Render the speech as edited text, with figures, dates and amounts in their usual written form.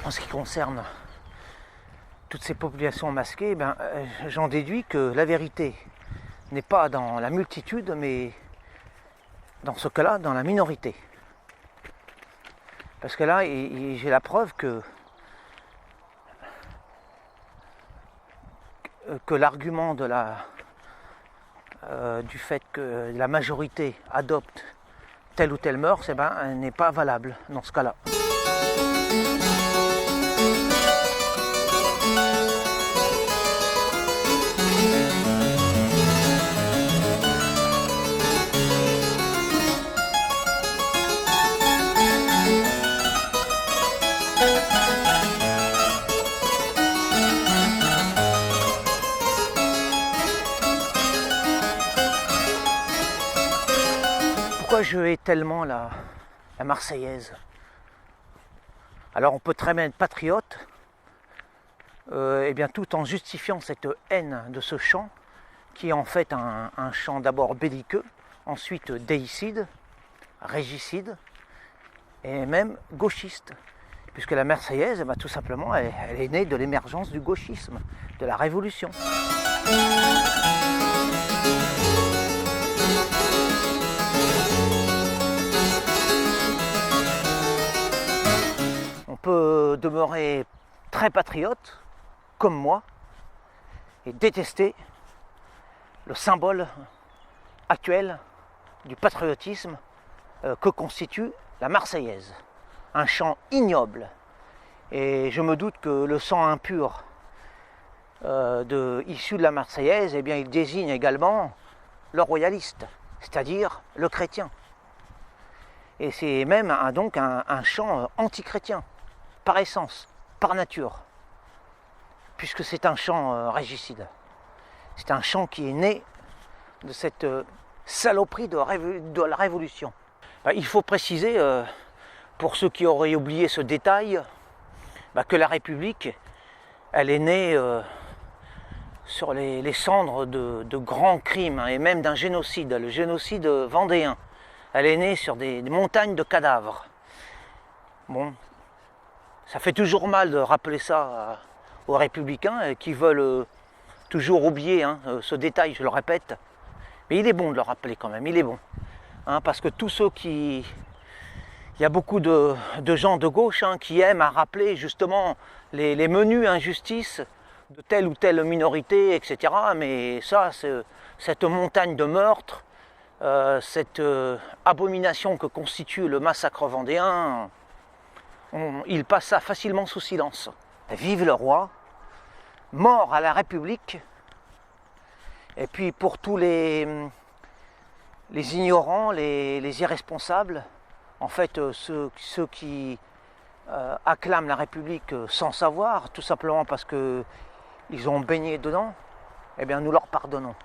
En ce qui concerne toutes ces populations masquées, j'en déduis que la vérité n'est pas dans la multitude, mais dans ce cas-là, dans la minorité. Parce que là, j'ai la preuve que l'argument du fait que la majorité adopte telle ou telle mœurs n'est pas valable dans ce cas-là. Pourquoi je hais tellement la Marseillaise? Alors on peut très bien être patriote, tout en justifiant cette haine de ce chant, qui est en fait un chant d'abord belliqueux, ensuite déicide, régicide, et même gauchiste. Puisque la Marseillaise, tout simplement, elle est née de l'émergence du gauchisme, de la Révolution. On peut demeurer très patriote, comme moi, et détester le symbole actuel du patriotisme que constitue la Marseillaise. Un chant ignoble. Et je me doute que le sang impur issu de la Marseillaise, il désigne également le royaliste, c'est-à-dire le chrétien. Et c'est même un chant antichrétien, par essence, par nature, puisque c'est un chant régicide. C'est un chant qui est né de cette saloperie de la Révolution. Il faut préciser, pour ceux qui auraient oublié ce détail, que la République, elle est née sur les cendres de grands crimes, et même d'un génocide, le génocide vendéen. Elle est née sur des montagnes de cadavres. Bon, ça fait toujours mal de rappeler ça aux républicains qui veulent toujours oublier ce détail, je le répète. Mais il est bon de le rappeler quand même, il est bon. Parce que tous ceux qui... Il y a beaucoup de gens de gauche qui aiment à rappeler justement les menues injustices de telle ou telle minorité, etc. Mais ça, cette montagne de meurtres, cette abomination que constitue le massacre vendéen, il passe ça facilement sous silence. Vive le roi, mort à la République. Et puis pour tous les ignorants, les irresponsables, en fait ceux qui acclament la République sans savoir, tout simplement parce qu'ils ont baigné dedans, nous leur pardonnons.